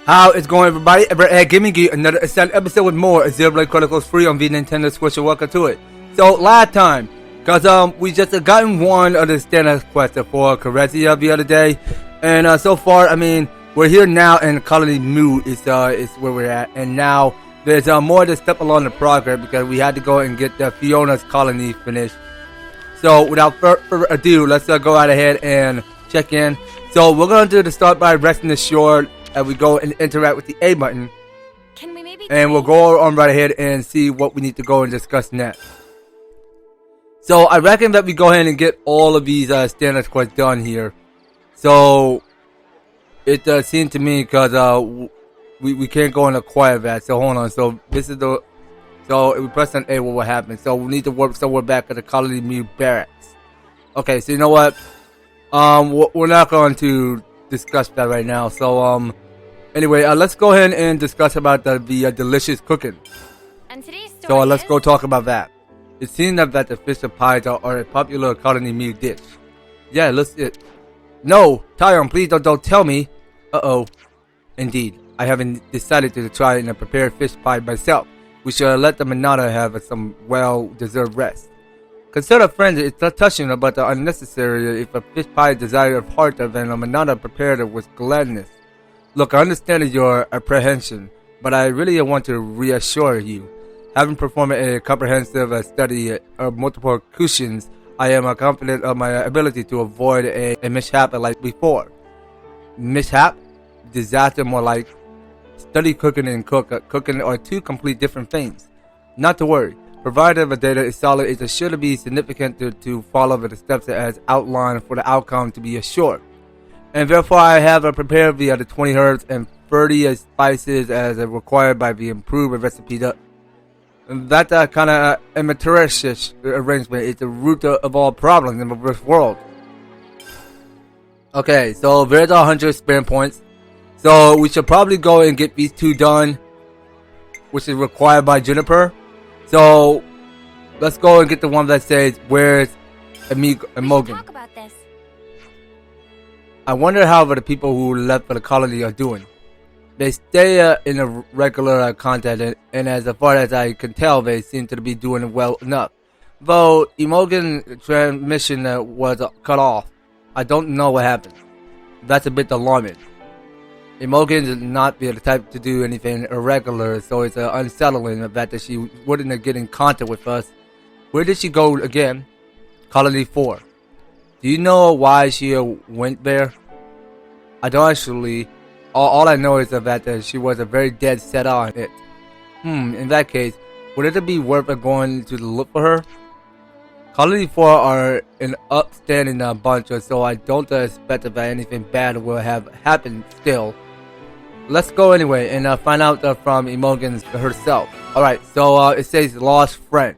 How is going, everybody? Giving you another exciting episode with more Xenoblade Chronicles free on the Nintendo Switch. Welcome to it. So last time, cause we just gotten one of the Stella Quest for Corezia the other day, and so far, I mean, we're here now, and Colony Mu is where we're at, and now there's more to step along the progress because we had to go and get the Fiona's colony finished. So without further ado, let's go right ahead and check in. So we're going to do the start by resting assured as we go and interact with the A button. Can we maybe and we'll go on right ahead and see what we need to go and discuss next. So I reckon that we go ahead and get all of these standard quests done here. So it seemed to me because we can't go and acquire that. So hold on. So this is the so if we press on A, what will happen? So we need to work somewhere back at the Colony Mu barracks. Okay, so you know what? We're not going to discuss that right now. So anyway, let's go ahead and discuss about the delicious cooking. And today's story So let's go talk about that. It seems that the fish and pies are a popular Colony Mu dish. Yeah, no, Tyron, please don't tell me. Indeed, I haven't decided to try and prepare fish pie myself. We should let the Maktha have some well-deserved rest. Consider friends, it's not touching but unnecessary if a fish pie desire of heart of and a Maktha prepared it with gladness. Look, I understand your apprehension, but I really want to reassure you. Having performed a comprehensive study of multiple cushions, I am confident of my ability to avoid a mishap like before. Mishap? Disaster more like. Study cooking and cooking are two complete different things. Not to worry. Provided the data is solid, it should be significant to follow the steps as outlined for the outcome to be assured. And therefore, I have prepared the 20 herbs and 30 spices as required by the improved recipe. That kind of amateurish arrangement is the root of all problems in this world. Okay, so there's 100 experience points. So we should probably go and get these two done, which is required by Juniper. So let's go and get the one that says, "Where's Imogen?" talk about this. I wonder how the people who left for the colony are doing. They stay in a regular contact, and as far as I can tell, they seem to be doing well enough. Though Imogen's transmission was cut off, I don't know what happened. That's a bit alarming. Imogen is not the type to do anything irregular, so it's unsettling the fact that she wouldn't get in contact with us. Where did she go again? Colony 4. Do you know why she went there? I don't actually. All I know is that she was a very dead set on it. In that case, would it be worth going to look for her? Colony 4 are an upstanding bunch, so I don't expect that anything bad will have happened still. Let's go anyway and find out from Imogen herself. Alright, so it says lost friend.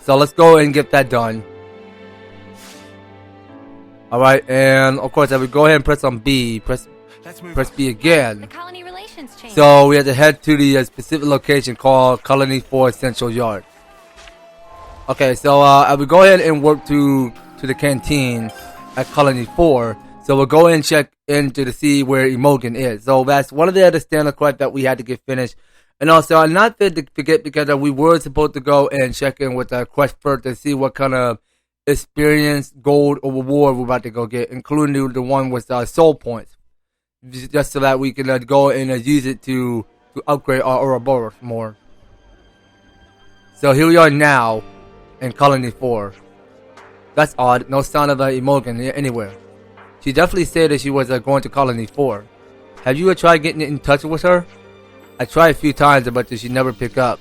So let's go and get that done. Alright, and of course I would go ahead and press on B. Press B again. The colony relations change. So we have to head to the specific location called Colony 4 Central Yard. Okay, so I would go ahead and work to the canteen at Colony 4. So we'll go and check into to see where Imogen is. So that's one of the other standard quests that we had to get finished. And also, I'm not to forget because we were supposed to go and check in with the quest first to see what kind of experience, gold, or reward we're about to go get, including the one with soul points. Just so that we can go and use it to upgrade our Ouroboros more. So here we are now in Colony 4. That's odd. No sign of Imogen anywhere. She definitely said that she was going to Colony 4. Have you tried getting in touch with her? I tried a few times, but she never picked up.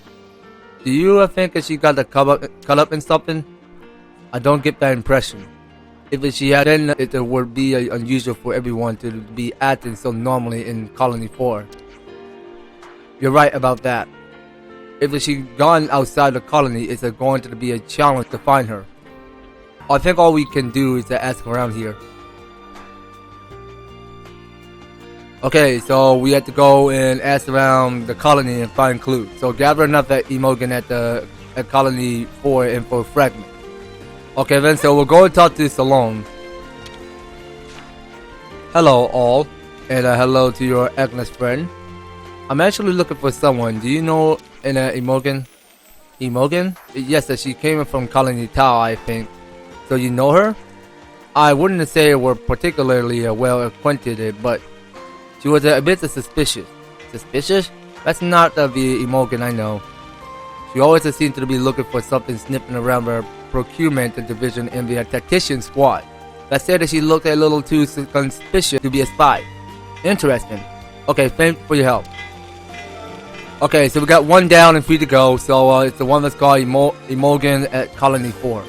Do you think that she got cut up in something? I don't get that impression. If she had, then it would be unusual for everyone to be acting so normally in Colony 4. You're right about that. If she gone outside the colony, it's going to be a challenge to find her. I think all we can do is to ask around here. Okay, so we have to go and ask around the colony and find clues. So gather enough at Imogen at Colony 4 info fragment. Okay then, so we'll go and talk to Salome. Hello all. And hello to your Agnes friend. I'm actually looking for someone. Do you know Imogen? Imogen? Yes, she came from Colony Tau, I think. So you know her? I wouldn't say we're particularly well acquainted, but she was a bit suspicious. Suspicious? That's not the Imogen I know. She always seemed to be looking for something sniffing around her procurement division in the tactician squad. That said that she looked a little too suspicious to be a spy. Interesting. Okay, thanks for your help. Okay, so we got one down and 3 to go. So it's the one that's called Imogen at Colony 4.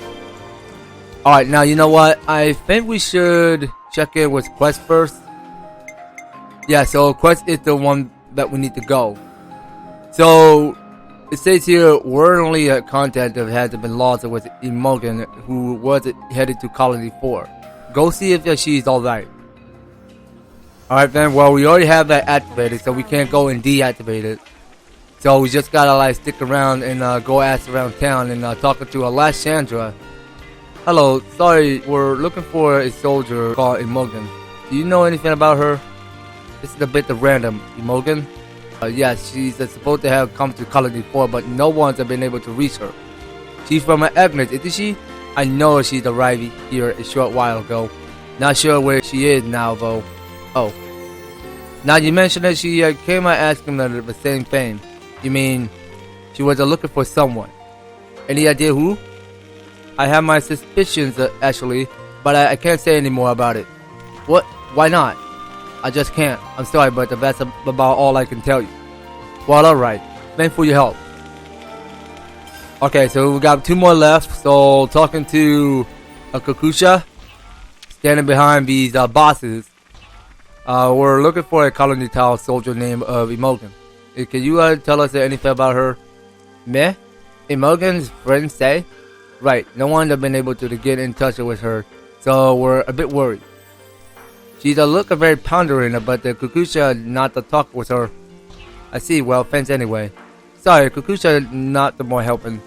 Alright, now you know what? I think we should check in with Quest first. Yeah, so Quest is the one that we need to go. So it says here we're only at contact that has been lost with Imogen, who was headed to Colony 4. Go see if she's alright. Alright then, well we already have that activated, so we can't go and deactivate it. So we just gotta like stick around and go ask around town and talking to Alessandra. Hello, sorry, we're looking for a soldier called Imogen. Do you know anything about her? This is a bit random. Imogen? Yes, she's supposed to have come to Colony 4, but no one's been able to reach her. She's from Agnes, isn't she? I know she's arrived here a short while ago. Not sure where she is now, though. Oh. Now you mentioned that she came out asking the same thing. You mean she was looking for someone? Any idea who? I have my suspicions, actually, but I can't say any more about it. What? Why not? I just can't. I'm sorry, but that's about all I can tell you. Well, alright. Thanks for your help. Okay, so we got 2 more left. So, talking to Kakusha, standing behind these bosses. We're looking for a Colony Tau soldier named Imogen. Can you tell us anything about her? Meh? Imogen's friends say? Right, no one has been able to get in touch with her, so we're a bit worried. She's looking very pondering, but the Kakusha not to talk with her. I see, well, thanks anyway. Sorry, Kakusha not the more helping.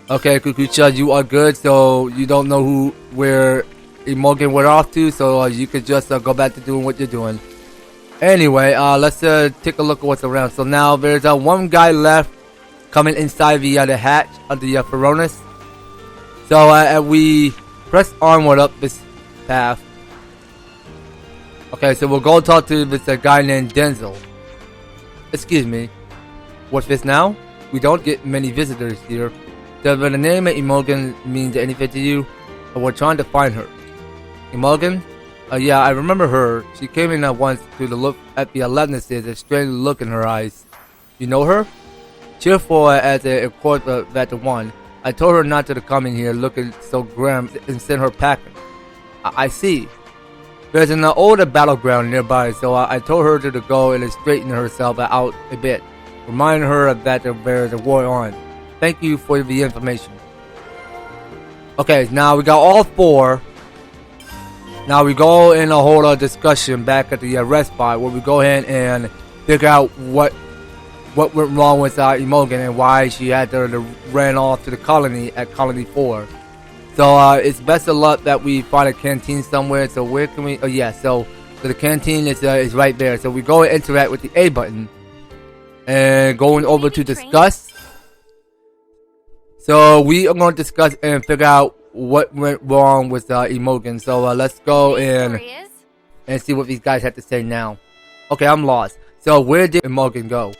Okay, Kakusha, you are good, so you don't know where Imogen went off to, so you could just go back to doing what you're doing. Anyway, let's take a look at what's around. So now there's one guy left coming inside the hatch of the Pharaonis. So we press onward up this path. Okay, so we'll go talk to this guy named Denzel. Excuse me. What's this now? We don't get many visitors here. Does the name of Imogen mean anything to you? We're trying to find her. Imogen? Yeah, I remember her. She came in once to look at the Alumnuses, a strange look in her eyes. You know her? Cheerful as a quarter that one. I told her not to come in here looking so grim and sent her packing. I see. There's an older battleground nearby, so I told her to go and straighten herself out a bit. Remind her that there's a war on. Thank you for the information. Okay, now we got all 4. Now we go in a whole discussion back at the rest spot where we go ahead and figure out what went wrong with Imogen and why she had to ran off to the colony at Colony 4. So it's best of luck that we find a canteen somewhere. So where can we? Oh yeah, so the canteen is right there. So we go and interact with the A button and going over to discuss. So we are going to discuss and figure out what went wrong with Imogen. So let's go and see what these guys have to say now. Okay, I'm lost. So where did Imogen go?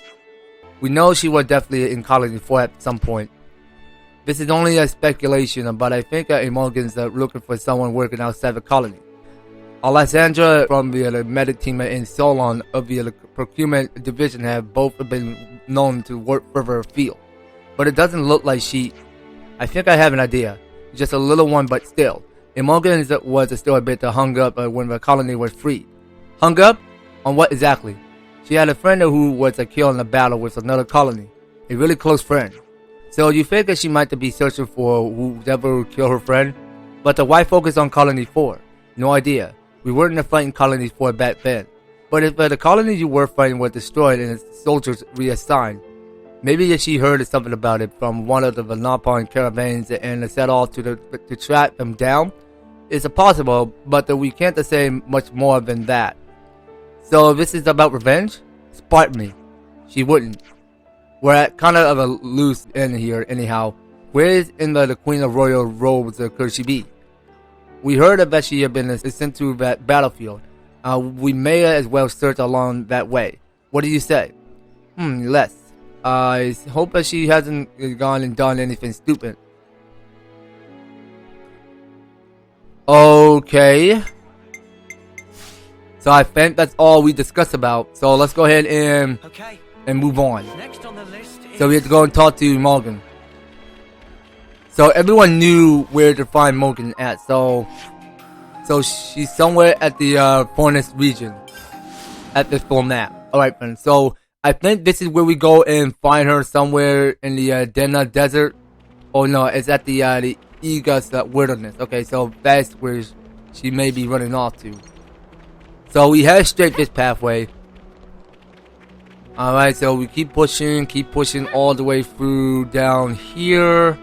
We know she was definitely in Colony 4 at some point. This is only a speculation, but I think Imogen's looking for someone working outside the colony. Alessandra from the medic team and Solon of the procurement division have both been known to work further afield. But it doesn't look like she... I think I have an idea. Just a little one, but still. Imogen was still a bit hung up when the colony was freed. Hung up? On what exactly? She had a friend who was killed in a battle with another colony. A really close friend. So you figure she might be searching for whoever killed her friend? But why focus on Colony 4? No idea. We weren't fighting Colony 4 back then. But if the colony you were fighting was destroyed and its soldiers reassigned, maybe she heard something about it from one of the Vanapon caravans and set off to track them down. It's possible, but we can't say much more than that. So this is about revenge? Spark me. She wouldn't. We're at kind of a loose end here anyhow. Where is in the Queen of Royal Robes could she be? We heard that she had been sent to that battlefield. We may as well search along that way. What do you say? Les. I hope that she hasn't gone and done anything stupid. Okay. So I think that's all we discussed about. So let's go ahead and move on. Next on the list is... So we have to go and talk to Imogen. So everyone knew where to find Imogen at. So she's somewhere at the Forest region. At this full map. Alright friends. So I think this is where we go and find her somewhere in the Dena Desert. Oh no, it's at the Igas Wilderness. Okay, so that's where she may be running off to. So we head straight this pathway. Alright, so we keep pushing all the way through down here.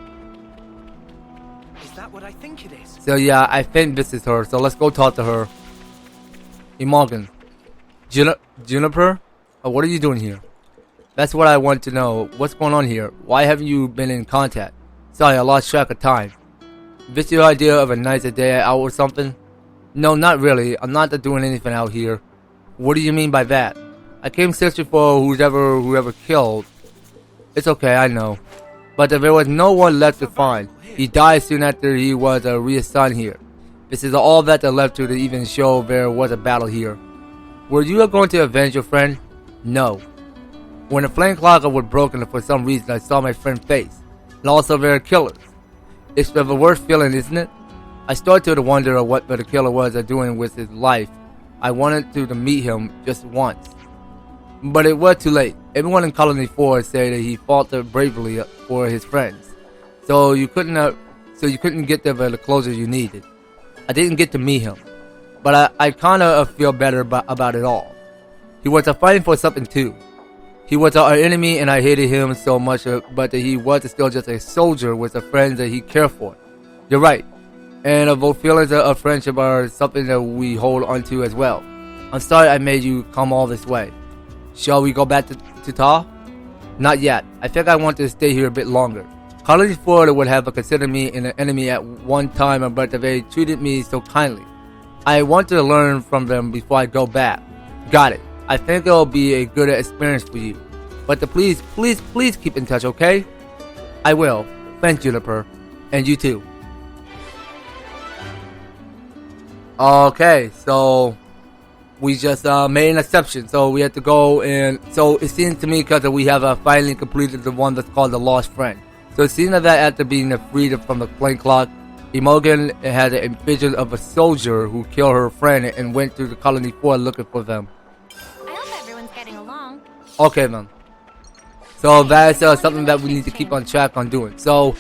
Is that what I think it is? So yeah, I think this is her. So let's go talk to her. Imogen. Juniper? Oh, what are you doing here? That's what I want to know. What's going on here? Why haven't you been in contact? Sorry, I lost track of time. Is this your idea of a nice day out or something? No, not really. I'm not doing anything out here. What do you mean by that? I came searching for whoever killed. It's okay, I know. But there was no one left to find. He died soon after he was reassigned here. This is all that left to even show there was a battle here. Were you going to avenge your friend? No. When the flame clock was broken for some reason, I saw my friend's face. And also there are killers. It's the worst feeling, isn't it? I started to wonder what the killer was doing with his life. I wanted to meet him just once. But it was too late. Everyone in Colony 4 said that he fought bravely for his friends. So you couldn't get the closure you needed. I didn't get to meet him. But I kind of feel better about it all. He was fighting for something too. He was our enemy and I hated him so much, but he was still just a soldier with the friends that he cared for. You're right. And both feelings of friendship are something that we hold on to as well. I'm sorry I made you come all this way. Shall we go back to Ta? Not yet. I think I want to stay here a bit longer. Colony 4 would have considered me an enemy at one time, but they treated me so kindly. I want to learn from them before I go back. Got it. I think it'll be a good experience for you. But please keep in touch, okay? I will. Thanks, Juniper. And you too. Okay, so we just made an exception. So we had to go and... So it seems to me because we have finally completed the one that's called the Lost Friend. So it seems that after being freed from the flame clock, Imogen had a vision of a soldier who killed her friend and went to the Colony 4 looking for them. I hope everyone's getting along. Okay, then. So that's something that we need to keep on track on doing. So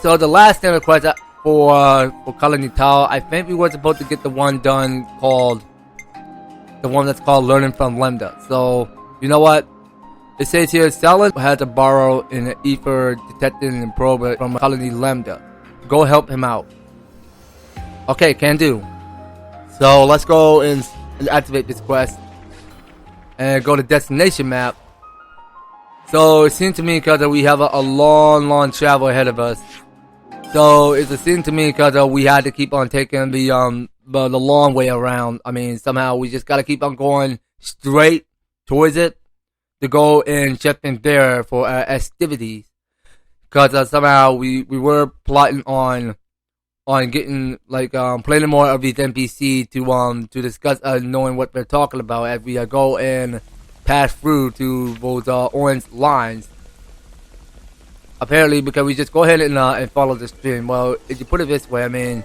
the last thing request for Colony Tower, I think we were supposed to get the one done called the one that's called Learning from Lambda. So you know what? It says here Stella had to borrow an ether detecting and probe from Colony Lambda. Go help him out. Okay, can do. So let's go and activate this quest and go to destination map. So it seems to me because we have a long travel ahead of us. So it seems to me because we had to keep on taking the long way around. I mean, somehow we just gotta keep on going straight towards it to go and check in there for activities. Because somehow we were plotting on getting like playing more of these NPC to discuss knowing what they're talking about as we go and pass through to those orange lines. Apparently, because we just go ahead and follow the stream. Well, if you put it this way, I mean,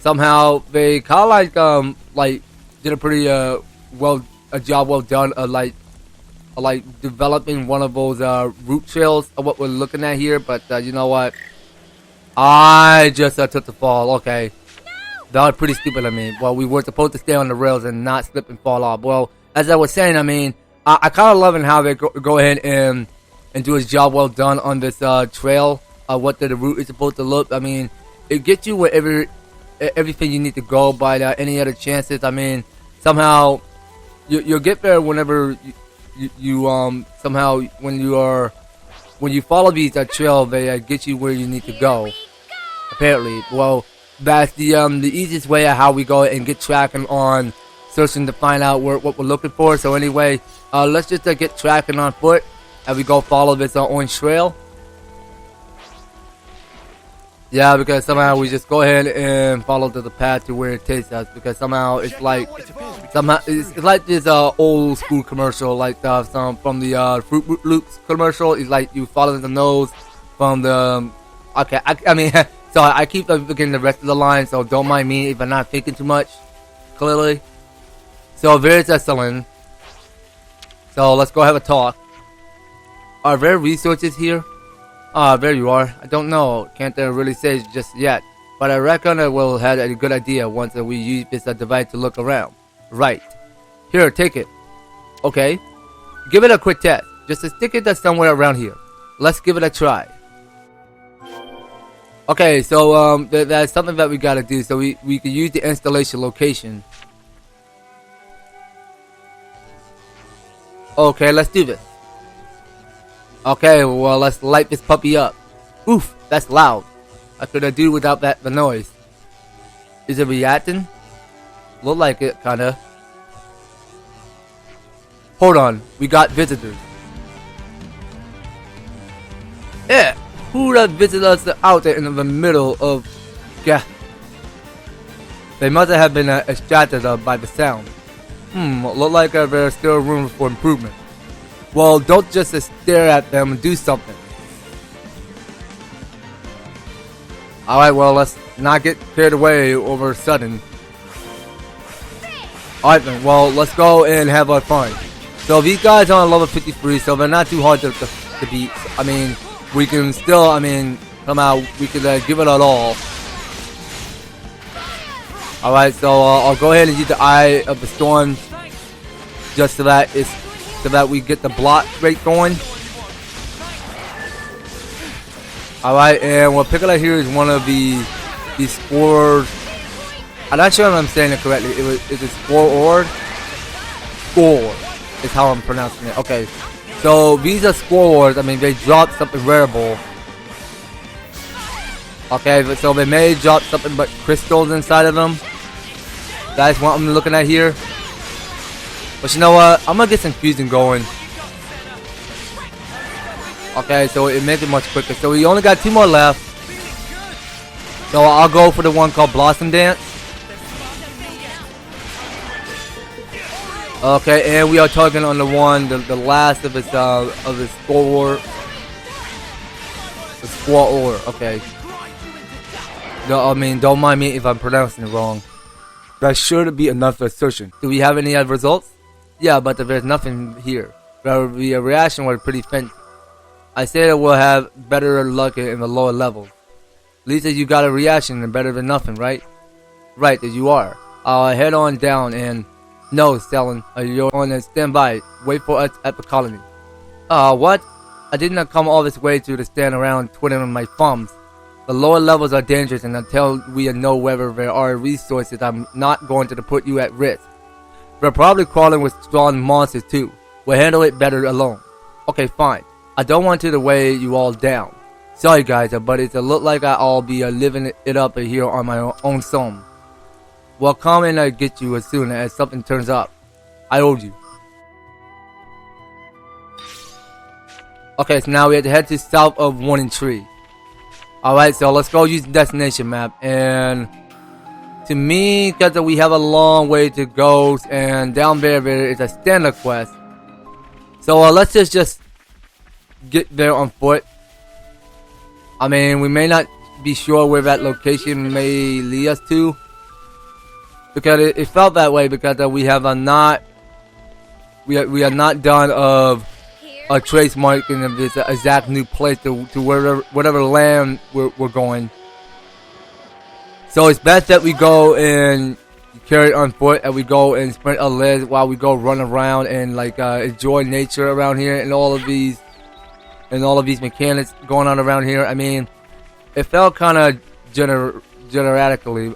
somehow they kind of like did a pretty job well done like developing one of those route trails of what we're looking at here. But you know what? I just took the fall. Okay, that was pretty stupid of me. Well, we were supposed to stay on the rails and not slip and fall off. Well, as I was saying, I mean, I kind of loving how they go ahead and do a job well done on this trail. What the route is supposed to look. I mean, it gets you wherever everything you need to go. By any other chances, I mean, somehow you'll get there whenever you somehow when you follow these trail, they get you where you need to go. Apparently, well, that's the easiest way of how we go and get tracking on searching to find out what we're looking for. So anyway, let's just get tracking on foot and we go follow this orange trail. Yeah, because somehow we just go ahead and follow the path to where it takes us. Because somehow it's like it's like this old school commercial, like some from the Fruit Loops commercial. It's like you follow the nose from the. Okay, I mean, so I keep looking at the rest of the line, so don't mind me if I'm not thinking too much. Clearly, so there's excellent. So let's go have a talk. Are there resources here? Ah, there you are. I don't know. Can't really say just yet. But I reckon I will have a good idea once we use this device to look around. Right. Here, take it. Okay. Give it a quick test. Just stick it somewhere around here. Let's give it a try. Okay, so that's something that we gotta do. So we can use the installation location. Okay, let's do this. Okay, well, let's light this puppy up. Oof, that's loud. I could do without the noise. Is it reacting? Look like it, kinda. Hold on, we got visitors. Yeah, who that visited us out there in the middle of... Yeah. They must have been distracted by the sound. Look like there's still room for improvement. Well, don't just stare at them and do something. Alright, well, let's not get carried away over a sudden. Alright then, well, let's go and have our fun. So these guys are on level 53, so they're not too hard to beat. I mean, we can still, somehow we can give it our all. Alright, so I'll go ahead and use the Eye of the Storm just so that we get the block rate going. Alright, and what pick it up here is one of these spores. I'm not sure if I'm saying it correctly. Is it spore? Spore is how I'm pronouncing it. Okay, so these are spores. They drop something rareable. Okay, so they may drop something but crystals inside of them. That's what I'm looking at here. But you know what? I'm gonna get some fusion going. Okay, so it makes it much quicker. So we only got 2 more left. So I'll go for the one called Blossom Dance. Okay, and we are targeting on the last of his spore. The spore. Okay. No, don't mind me if I'm pronouncing it wrong. That should be enough assertion. Do we have any other results? Yeah, but there's nothing here. The reaction was pretty faint. I say that we'll have better luck in the lower levels. At least you got a reaction and better than nothing, right? Right, that you are. I'll head on down and... No, Stellan, you're on standby. Wait for us at the colony. What? I did not come all this way to stand around twiddling my thumbs. The lower levels are dangerous, and until we know whether there are resources, I'm not going to put you at risk. We're probably crawling with strong monsters too. We'll handle it better alone. Okay, fine. I don't want to weigh you all down. Sorry guys, but it look like I'll be living it up here on my own song. Well, come and get you as soon as something turns up. I owe you. Okay, so now we have to head to south of Warning Tree. Alright, so let's go use the destination map. And to me, because we have a long way to go, and down there is a Stella Quest. So let's just get there on foot. We may not be sure where that location may lead us to, because it felt that way because we have not done of a trace marking of this exact new place to whatever land we're going. So it's best that we go and carry it on foot, and we go and sprint a leg while we go run around and enjoy nature around here and all of these mechanics going on around here. It felt kind of generatically.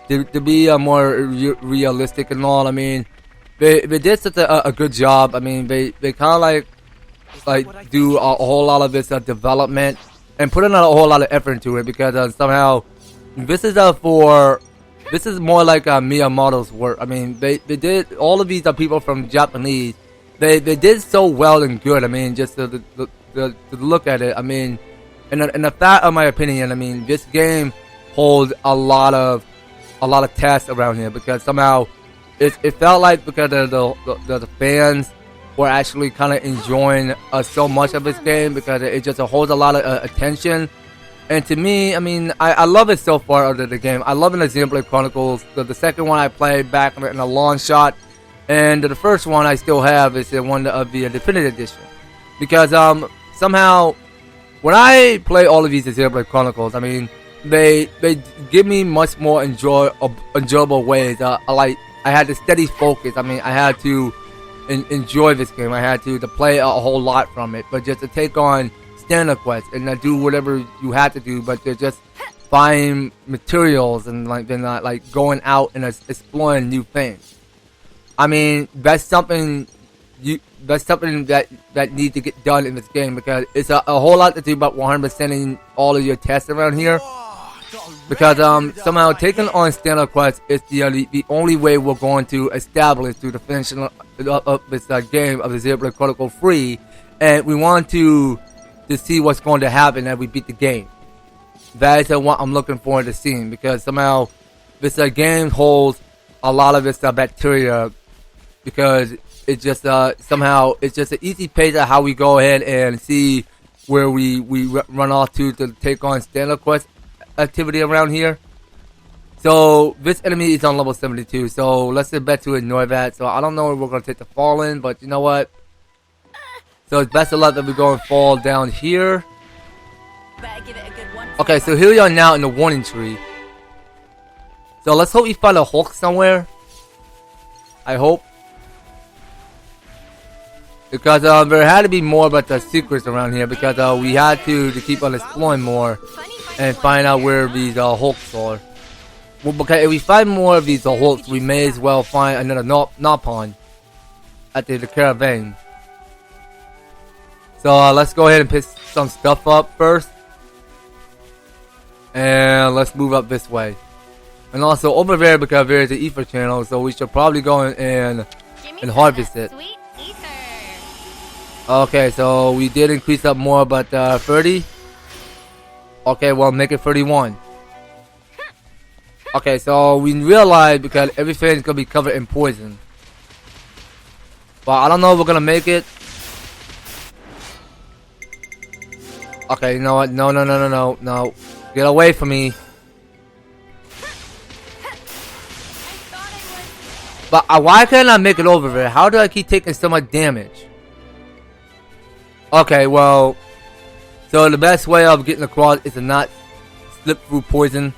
To be more realistic and all. they did such a good job. I mean, they kind of like do a whole lot of this development and put in a whole lot of effort into it, because somehow this is this is more like Miyamoto's work. I mean, they did, all of these people from Japanese, they did so well and good. I mean, just to look at it, I mean, in the fact of my opinion, I mean, this game holds a lot of tasks around here, because somehow it felt like, because the fans were actually kind of enjoying so much of this game, because it just holds a lot of attention. And to me, I mean, I love it so far out of the game. I love the Xenoblade Chronicles. The second one I played back in a long shot, and the first one I still have is the one of the Definitive Edition, because somehow when I play all of these Xenoblade Chronicles, I mean, they give me much more enjoyable ways. Like, I had to steady focus. I mean, I had to enjoy this game. I had to play a whole lot from it, but just to take on Stella Quest and do whatever you had to do, but to just find materials and like going out and exploring new things. I mean, that's something that needs to get done in this game, because it's a whole lot to do about 100%ing all of your tests around here. Because somehow taking on Stella Quest is the only way we're going to establish through the finishing of this game of the Xenoblade Chronicles free, and we want to see what's going to happen as we beat the game. That is what I'm looking forward to seeing, because somehow this game holds a lot of this bacteria, because it just somehow it's just an easy pace of how we go ahead and see where we run off to take on Stella Quest activity around here. So this enemy is on level 72, so let's get back to ignore that. So I don't know if we're going to take the Fallen, but you know what? So it's best of luck that we go and fall down here. Okay, so here we are now in the warning tree. So let's hope we find a Hulk somewhere. I hope. Because there had to be more about the secrets around here, because we had to keep on exploring more and find out where these Hulks are. Well, because if we find more of these Hulks, we may as well find another Napon at the caravan. So let's go ahead and pick some stuff up first, and let's move up this way. And also over there, because there's the ether channel, so we should probably go and harvest it. Okay, so we did increase up more, but 30. Okay, well, make it 31. Okay, so we realized, because everything's gonna be covered in poison. But I don't know if we're gonna make it. Okay, you know what? No. Get away from me. But why can't I make it over there? How do I keep taking so much damage? Okay, well, so the best way of getting across is to not slip through poison.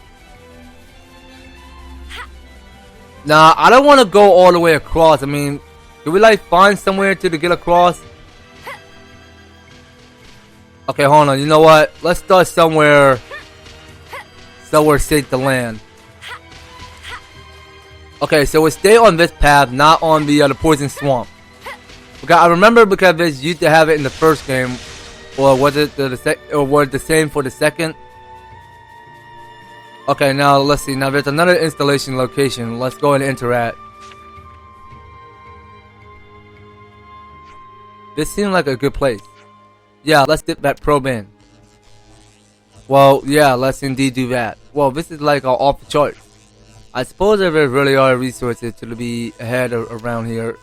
Nah, I don't want to go all the way across. I mean, can we like find somewhere to get across? Okay, hold on. You know what? Let's start somewhere safe to land. Okay, so we stay on this path, not on the poison swamp. Okay, I remember, because this used to have it in the first game, or was it the same for the second? Okay, now let's see. Now there's another installation location. Let's go and interact. This seemed like a good place. Yeah, let's dip that probe in. Well, yeah, let's indeed do that. Well, this is like off the charts. I suppose there really are resources to be ahead around here.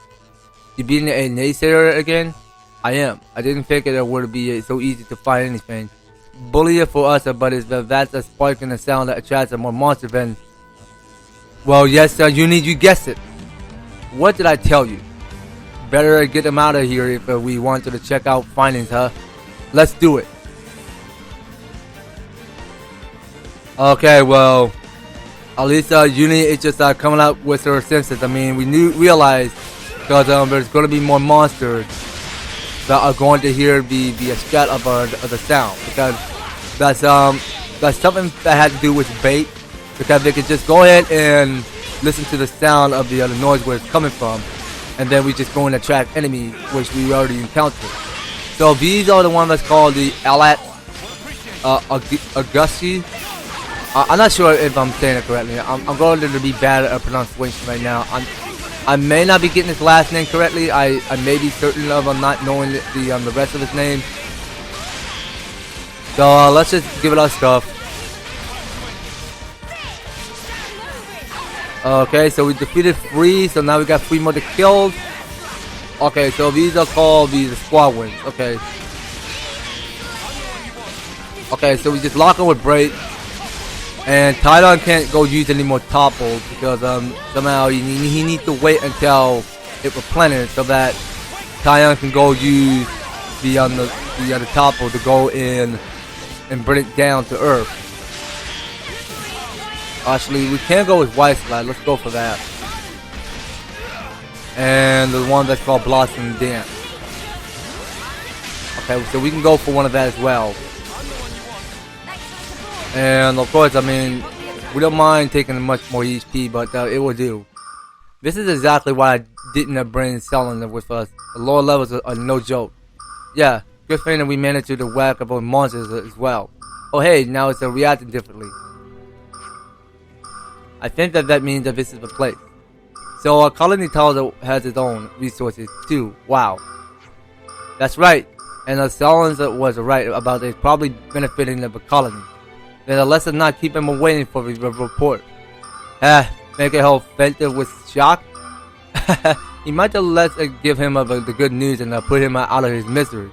You being a naysayer again? I am. I didn't think it would be so easy to find anything. Bully it for us, but that's a spark in the sound that attracts a more monster than. Well, yes, you guessed it. What did I tell you? Better get them out of here if we wanted to check out findings, huh? Let's do it. Okay, well, at least Uni is just coming out with her senses. I mean, we realized, because there's going to be more monsters that are going to hear the scat of the sound, because that's something that had to do with bait, because they could just go ahead and listen to the sound of the noise where it's coming from, and then we just go and attract enemies, which we already encountered. So these are the ones that's called the Alat Augusti. I'm not sure if I'm saying it correctly. I'm going to be bad at pronunciation right now. I may not be getting his last name correctly. I may be certain of not knowing the rest of his name. So let's just give it our stuff. Okay, so we defeated 3, so now we got 3 more to kill. Okay, so these are called the squad wins. Okay. Okay, so we just lock on with break. And Tidon can't go use any more topples because somehow he needs to wait until it replenishes so that Tidon can go use the topple to go in and bring it down to Earth. Actually, we can go with White Slide. Let's go for that. And the one that's called Blossom Dance. Okay, so we can go for one of that as well. And of course, I mean, we don't mind taking much more HP, but it will do. This is exactly why I didn't bring Cylinder with us. The lower levels are no joke. Yeah, good thing that we managed to whack up on monsters as well. Oh hey, now it's reacting differently. I think that means that this is the place. So our colony tower has its own resources too. Wow. That's right. And the Cylinder was right about it probably benefiting the colony. Then let's not keep him waiting for the report. Make it whole offensive with shock. He might have let give him the good news and put him out of his misery.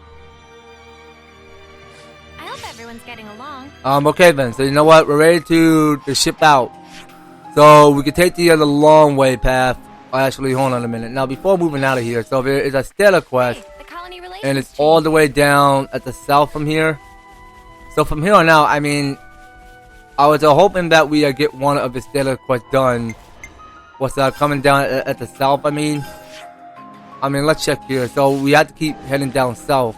I hope everyone's getting along. Okay then. So you know what? We're ready to ship out. So we can take the other long way path. Actually, hold on a minute. Now before moving out of here, so there is a Stella Quest, Hey, the colony relations and it's all the way down at the south from here. So from here on out, I mean, I was hoping that we get one of the Stella Quest done. What's coming down at the south? I mean, let's check here. So we have to keep heading down south.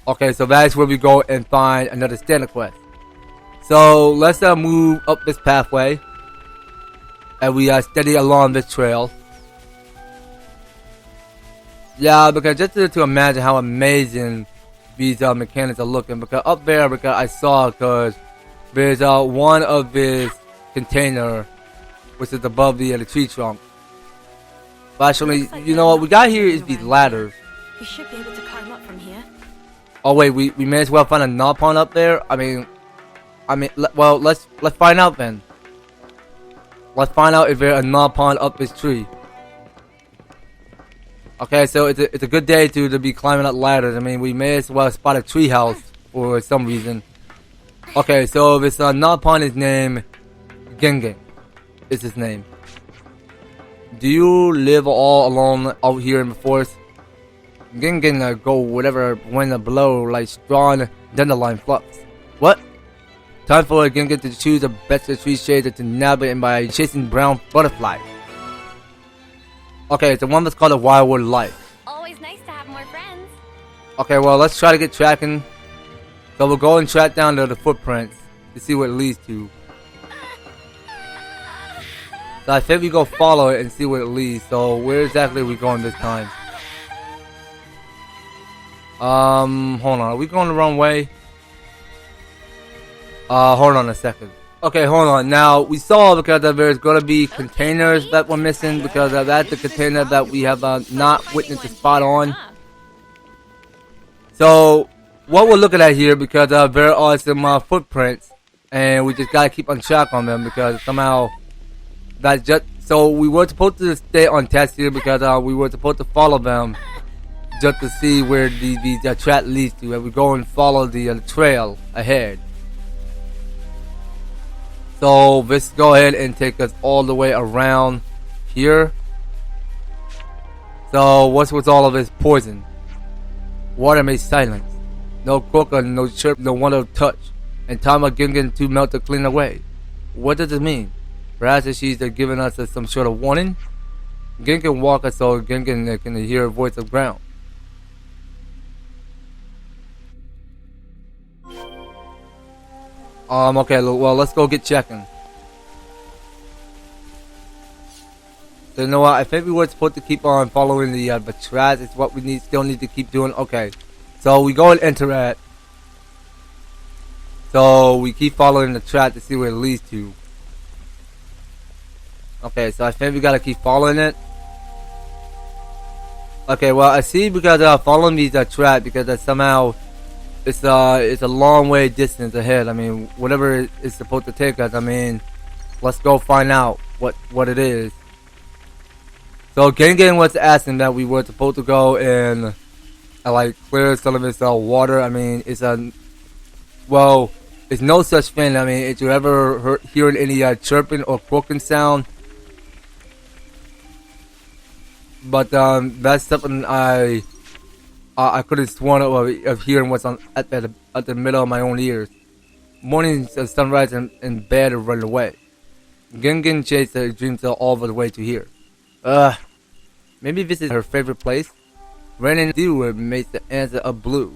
Okay, so that's where we go and find another Stella Quest. So let's move up this pathway, and we steady along this trail. Yeah, because just to imagine how amazing these mechanics are looking. Because up there, because I saw, because there's one of this container, which is above the tree trunk. But actually, you know what we got here is these ladders. We should be able to climb up from here. Oh wait, we may as well find a knob pond up there. Well, let's find out then. Let's find out if there's a knob pond up this tree. Okay, so it's a good day to be climbing up ladders. I mean, we may as well spot a tree house for some reason. Okay, so this knob pond is named Gingin. Is his name. Do you live all alone out here in the forest? Gingin go whatever wind blow like strong dandelion fluffs. What? Time for Gingin to choose the best tree shade to navigate by chasing brown butterflies. Okay, it's the one that's called a Wildwood Light. Always nice to have more friends. Okay, well, let's try to get tracking. So we'll go and track down the footprints to see what it leads to. So I think we go follow it and see where it leads. So where exactly are we going this time? Hold on. Are we going the wrong way? Hold on a second. Okay, hold on. Now, we saw because there's going to be containers that were missing because that's the container that we have not witnessed the spot on. So, what we're looking at here, because there are some footprints, and we just got to keep on track on them because somehow that's just... So, we were supposed to stay on task here because we were supposed to follow them just to see where the track leads to, and we go and follow the trail ahead. So let's go ahead and take us all the way around here. So what's with all of this poison? Water made silence. No croaker, no chirp, no one to touch. And time of Gingin to melt to clean away. What does it mean? Perhaps she's giving us some sort of warning? Gingin walk us so Gingin can hear a voice of ground. Okay, well, let's go get checking. So you know what? I think we were supposed to keep on following the track. It's what we still need to keep doing. Okay, so we go and enter it. So we keep following the track to see where it leads to. Okay, so I think we gotta keep following it. Okay, well I see we gotta following these track because somehow it's a long way distance ahead. I mean, whatever it's supposed to take us. I mean, let's go find out what it is. So Gingin was asking that we were supposed to go and like clear some of this water. I mean, it's well, it's no such thing. I mean, if you ever hear any chirping or croaking sound, but that's something I could have sworn of hearing what's on at the middle of my own ears. Mornings, sunrise, and bed and run away. Gingin chased her dreams all the way to here. Maybe this is her favorite place. Rain and dew makes the answer of blue.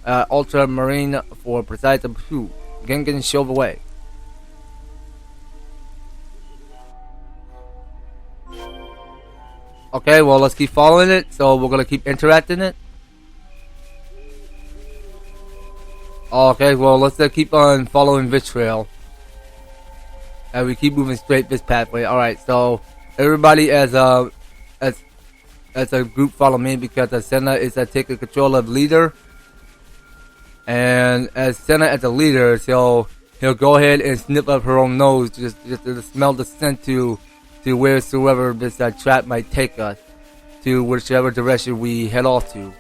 Ultramarine for precise blue. Gingin shove away. Okay, well let's keep following it. So we're gonna keep interacting it. Okay, well let's keep on following this trail. And we keep moving straight this pathway. Alright, so everybody as a group follow me because Senna is taking control of leader. And as Senna as a leader, so he'll go ahead and snip up her own nose just to smell the scent to wheresoever this trap might take us, to whichever direction we head off to.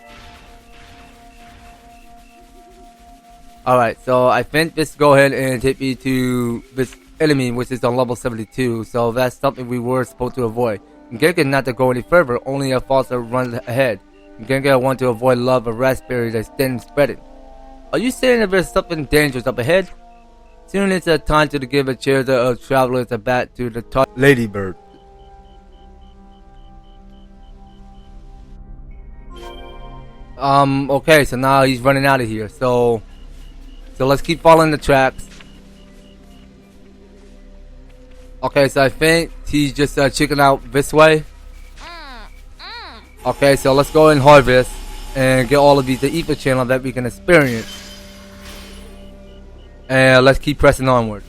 Alright, so I think this go ahead and take me to this enemy, which is on level 72, so that's something we were supposed to avoid. Gingin not to go any further, only a Foster runs ahead. Gingin want to avoid love of raspberry that's thin spreading. Are you saying that there's something dangerous up ahead? Soon it's time to give a cheer of travelers a bat to the top ladybird. Okay, so now he's running out of here. So let's keep following the tracks. Okay, so I think he's just checking out this way. Okay, so let's go and harvest and get all of these the ether channel that we can experience. And let's keep pressing onward.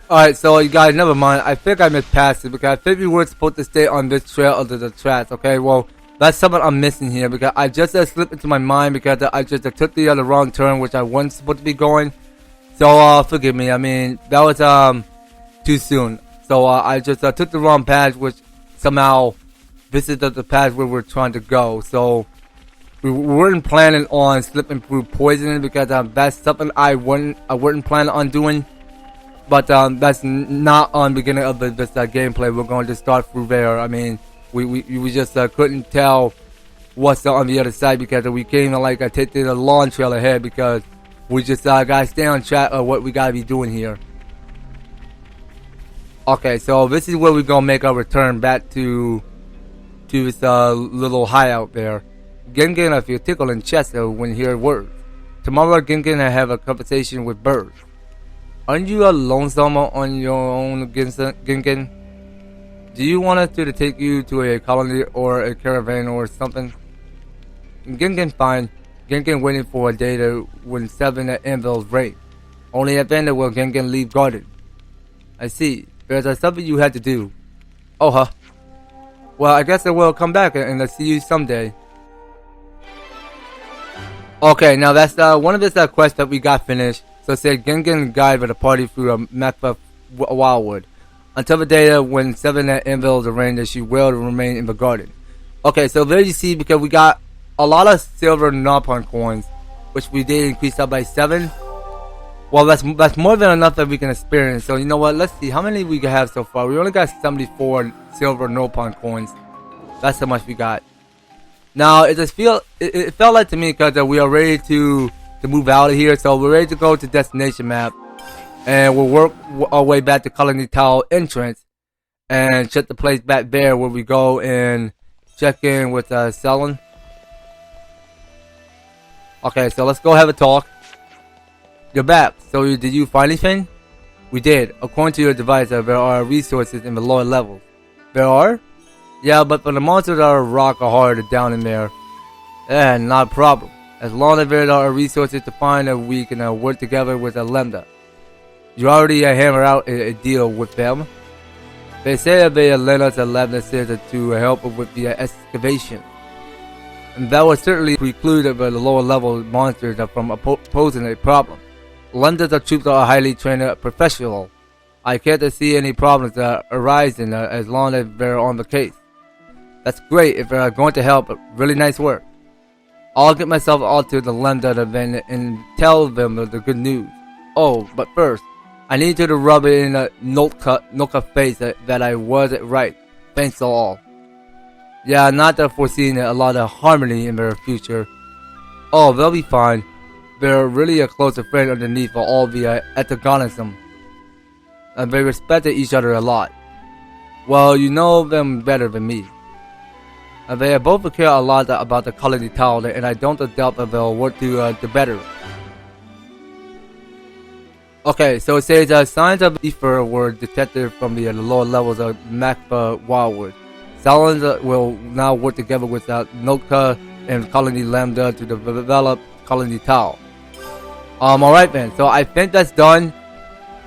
Alright, so you guys, never mind. I think I missed past it because I think we were supposed to stay on this trail under the tracks. Okay, well, that's something I'm missing here because I just slipped into my mind because I just took the other wrong turn, which I wasn't supposed to be going. So forgive me. I mean, that was too soon. So I just took the wrong path, which somehow this is the path where we're trying to go. So we weren't planning on slipping through poisoning because that's something I wasn't planning on doing. But that's not on the beginning of this gameplay. We're going to start through there. I mean, we just couldn't tell what's on the other side because we came to like take the long trail ahead because we just gotta stay on track of what we gotta be doing here. Okay, so this is where we're gonna make our return back to this little hideout there. Gingin, I feel tickled in chest when hear words. Tomorrow, Gingin, I have a conversation with birds. Aren't you a lonesome on your own, Gingin? Do you want us to take you to a colony or a caravan or something? Gingin, fine. Gingin waiting for a day to when 7 anvils rain. Only at then will Gingin leave garden. I see. There's something you had to do. Oh, huh. Well, I guess I will come back and see you someday. Okay, now that's one of this quests that we got finished. So it said Gingin guide with a party through Maktha Wildwood. Until the day when 7 anvils are rained, that she will remain in the garden. Okay, so there you see, because we got a lot of silver Nopon coins, which we did increase up by 7. Well, that's more than enough that we can experience. So you know what? Let's see how many we have so far. We only got 74 silver Nopon coins. That's how much we got. Now it felt like to me because we are ready to move out of here. So we're ready to go to destination map, and we'll work our way back to Colony Tower entrance and check the place back there where we go and check in with Selin. Okay, so let's go have a talk. You're back. So did you find anything? We did. According to your device, there are resources in the lower levels. There are? Yeah, but for the monsters that are rock or hard down in there, not a problem. As long as there are resources to find, we can work together with a Lambda. You already hammer out a deal with them. They say that they lend us a Lambda center to help with the excavation. And that would certainly preclude the lower level monsters from posing a problem. Lambda's troops are highly trained professional. I can't see any problems arising as long as they're on the case. That's great if they're going to help. Really nice work. I'll get myself out to the Lambda event and tell them the good news. Oh, but first, I need you to rub it in Nolka's face that I was right. Thanks all. Yeah, not foreseeing a lot of harmony in their future. Oh, they'll be fine. They're really a close friend underneath all the antagonism. And they respected each other a lot. Well, you know them better than me. And they both care a lot about the colony tower, and I don't doubt that they'll work to better. Okay, so it says signs of ether were detected from the lower levels of Maktha Wildwoods. Salons will now work together with Nolka and Colony Lambda to develop Colony Tower. Alright then, so I think that's done.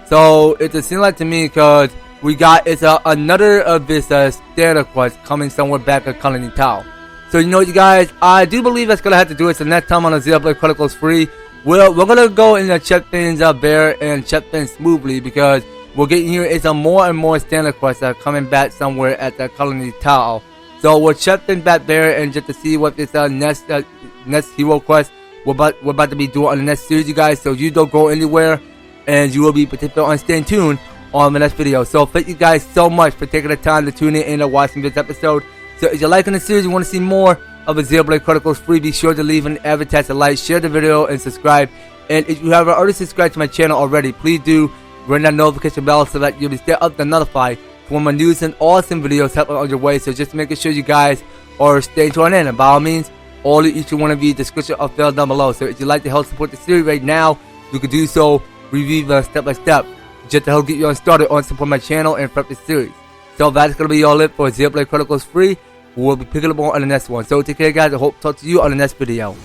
So it just seems like to me because we got another of this Stella Quest coming somewhere back at Colony Tower. So you know you guys, I do believe that's gonna have to do it. So next time on the Xenoblade Chronicles free, we're gonna go and check things up there and check things smoothly because we're getting here is more and more Stella Quests coming back somewhere at the Colony Tower. So we'll check things back there and just to see what this next hero quest we're about to be doing on the next series, you guys. So you don't go anywhere, and you will be particular on staying tuned on the next video. So thank you guys so much for taking the time to tune in and watching this episode. So if you're liking the series, you want to see more of the Xenoblade Chronicles free, be sure to leave an EverTastic like, share the video, and subscribe. And if you haven't already subscribed to my channel already, please do ring that notification bell so that you'll be stay up to notified when my news and awesome videos happen on your way. So just making sure you guys are staying tuned in, and by all means, all of each one of you description of field down below. So if you'd like to help support the series right now, you can do so. Review step by step just to help get you on started on support my channel and prep the series. So that's gonna be all it for Xenoblade Chronicles free. We'll be picking up on the next one. So take care guys, I hope to talk to you on the next video.